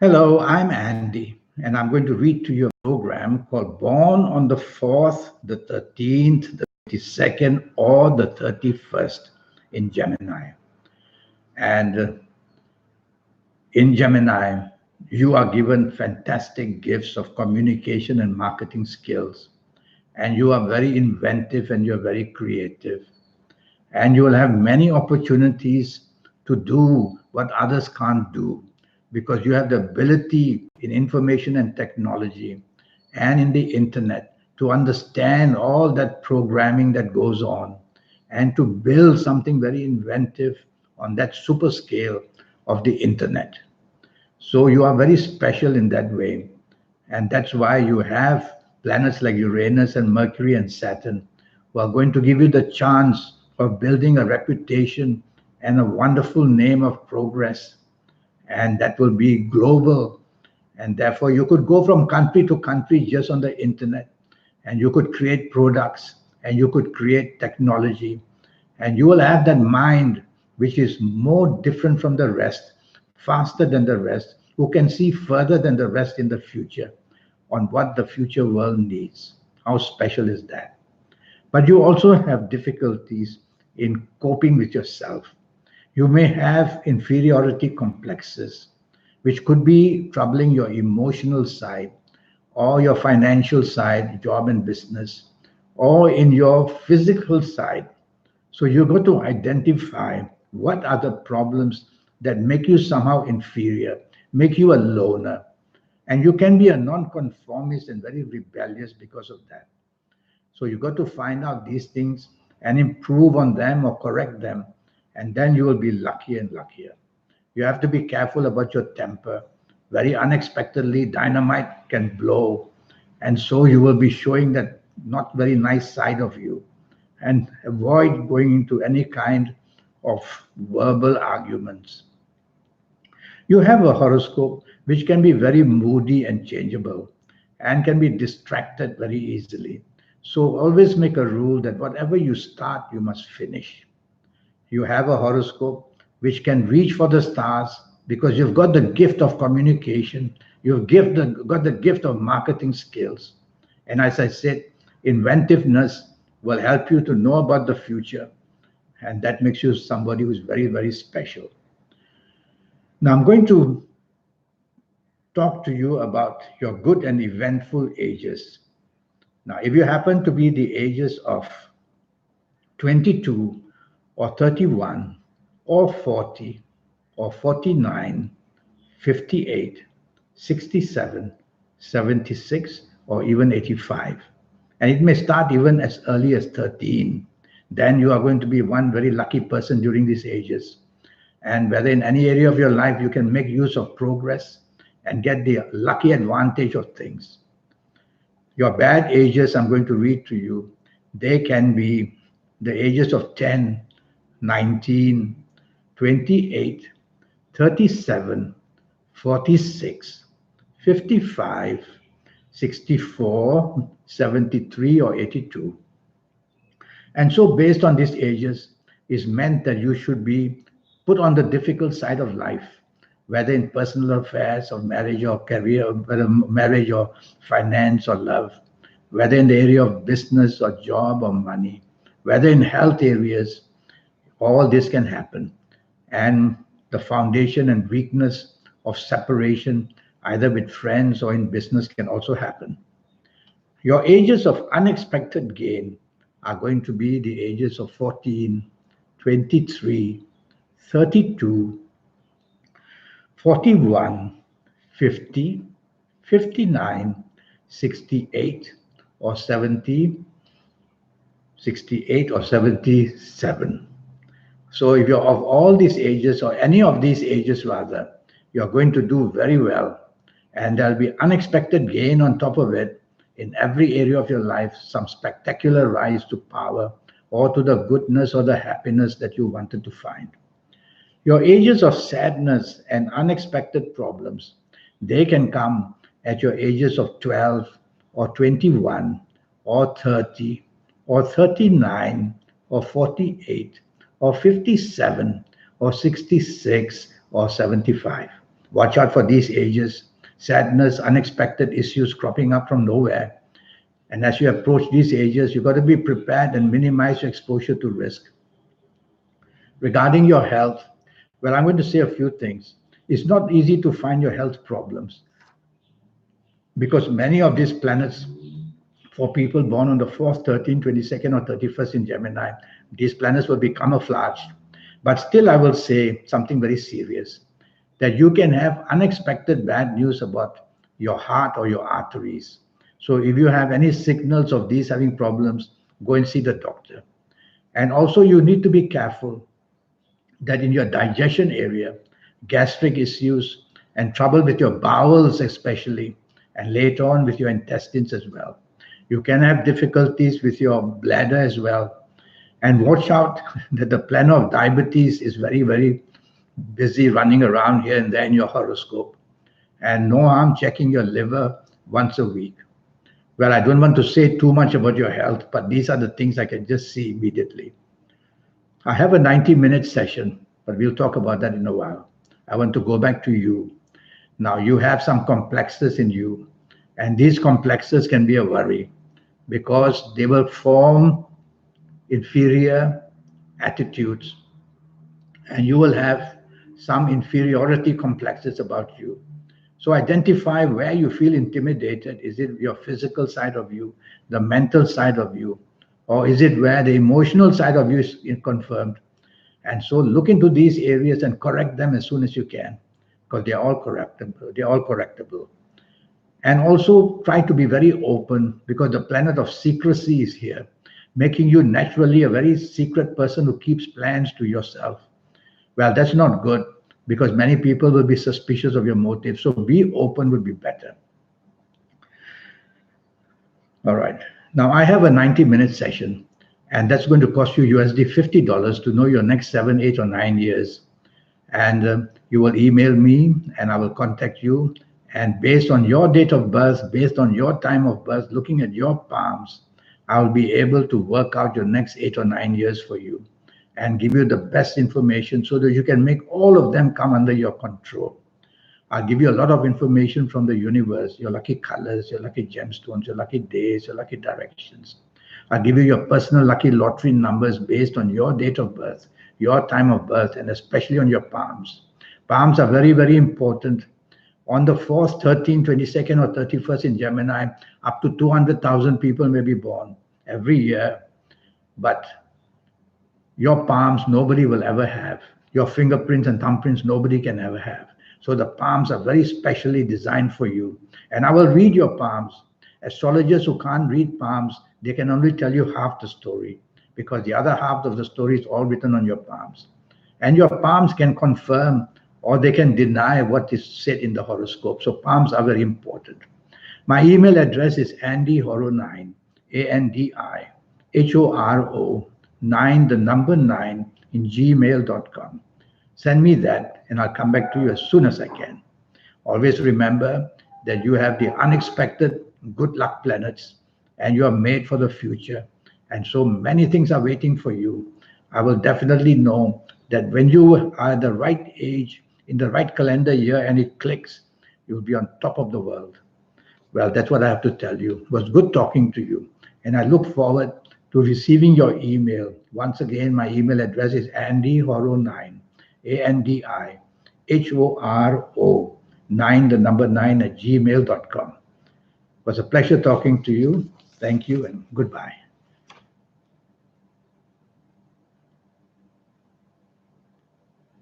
Hello, I'm Andy, and I'm going to read to you a program called Born on the 4th, the 13th, the 22nd, or the 31st in Gemini. And in Gemini, you are given fantastic gifts of communication and marketing skills. And you are very inventive and you're very creative. And you will have many opportunities to do what others can't do because you have the ability in information and technology and in the internet to understand all that programming that goes on and to build something very inventive on that super scale of the internet. So you are very special in that way. And that's why you have planets like Uranus and Mercury and Saturn who are going to give you the chance of building a reputation and a wonderful name of progress. And that will be global. And therefore, you could go from country to country just on the internet. And you could create products and you could create technology. And you will have that mind which is more different from the rest, faster than the rest, who can see further than the rest in the future on what the future world needs. How special is that? But you also have difficulties in coping with yourself. You may have inferiority complexes, which could be troubling your emotional side or your financial side, job and business, or in your physical side. So you got to identify what are the problems that make you somehow inferior, make you a loner. And you can be a nonconformist and very rebellious because of that. So you got to find out these things and improve on them or correct them. And then you will be luckier and luckier. You have to be careful about your temper. Very unexpectedly, dynamite can blow. And so you will be showing that not very nice side of you. And avoid going into any kind of verbal arguments. You have a horoscope which can be very moody and changeable and can be distracted very easily. So always make a rule that whatever you start, you must finish. You have a horoscope which can reach for the stars because you've got the gift of communication, got the gift of marketing skills. And as I said, inventiveness will help you to know about the future. And that makes you somebody who's very, very special. Now, I'm going to talk to you about your good and eventful ages. Now, if you happen to be the ages of 22 or 31 or 40 or 49, 58, 67, 76, or even 85, and it may start even as early as 13, then you are going to be one very lucky person during these ages. And whether in any area of your life you can make use of progress and get the lucky advantage of things. Your bad ages, I'm going to read to you, they can be the ages of 10, 19, 28, 37, 46, 55, 64, 73, or 82. And so, based on these ages, is meant that you should be put on the difficult side of life, whether in personal affairs or marriage or career, whether marriage or finance or love, whether in the area of business or job or money, whether in health areas, all this can happen. And the foundation and weakness of separation, either with friends or in business, can also happen. Your ages of unexpected gain are going to be the ages of 14, 23, 32, 41, 50, 59, 68, or 70, 68 or 77. So if you're of all these ages, or any of these ages rather, you're going to do very well. And there'll be unexpected gain on top of it in every area of your life, some spectacular rise to power or to the goodness or the happiness that you wanted to find. Your ages of sadness and unexpected problems, they can come at your ages of 12 or 21 or 30 or 39 or 48 or 57 or 66 or 75. Watch out for these ages, sadness, unexpected issues cropping up from nowhere. And as you approach these ages, you've got to be prepared and minimize your exposure to risk. Regarding your health, well, I'm going to say a few things. It's not easy to find your health problems because many of these planets, for people born on the 4th, 13th, 22nd, or 31st in Gemini, these planets will be camouflaged. But still, I will say something very serious, that you can have unexpected bad news about your heart or your arteries. So if you have any signals of these having problems, go and see the doctor. And also you need to be careful that in your digestion area, gastric issues and trouble with your bowels especially, and later on with your intestines as well. You can have difficulties with your bladder as well. And watch out that the planet of diabetes is very, very busy running around here and there in your horoscope. And no harm checking your liver once a week. Well, I don't want to say too much about your health, but these are the things I can just see immediately. I have a 90-minute session, but we'll talk about that in a while. I want to go back to you. Now, you have some complexes in you, and these complexes can be a worry because they will form inferior attitudes, and you will have some inferiority complexes about you. So identify where you feel intimidated. Is it your physical side of you, the mental side of you, or is it where the emotional side of you is confirmed? And so look into these areas and correct them as soon as you can, because they're all correctable. They're all correctable. And also try to be very open, because the planet of secrecy is here, making you naturally a very secret person who keeps plans to yourself. Well, that's not good, because many people will be suspicious of your motives. So be open would be better. All right. Now I have a 90-minute session, and that's going to cost you USD $50 to know your next 7, 8, or 9 years. And you will email me and I will contact you. And based on your date of birth, based on your time of birth, looking at your palms, I will be able to work out your next 8 or 9 years for you and give you the best information so that you can make all of them come under your control. I'll give you a lot of information from the universe, your lucky colors, your lucky gemstones, your lucky days, your lucky directions. I'll give you your personal lucky lottery numbers based on your date of birth, your time of birth, and especially on your palms. Palms are very, very important. On the 4th, 13th, 22nd, or 31st in Gemini, up to 200,000 people may be born every year. But your palms, nobody will ever have. Your fingerprints and thumbprints, nobody can ever have. So the palms are very specially designed for you. And I will read your palms. Astrologers who can't read palms, they can only tell you half the story, because the other half of the story is all written on your palms. And your palms can confirm or they can deny what is said in the horoscope. So palms are very important. My email address is andyhoro9, ANDIHORO 9, the number 9, in gmail.com. Send me that and I'll come back to you as soon as I can. Always remember that you have the unexpected good luck planets and you are made for the future. And so many things are waiting for you. I will definitely know that when you are at the right age, in the right calendar year, and it clicks, you'll be on top of the world. Well, that's what I have to tell you. It was good talking to you. And I look forward to receiving your email. Once again, my email address is andyhoro9, ANDIHORO 9, the number 9, at gmail.com. It was a pleasure talking to you. Thank you and goodbye.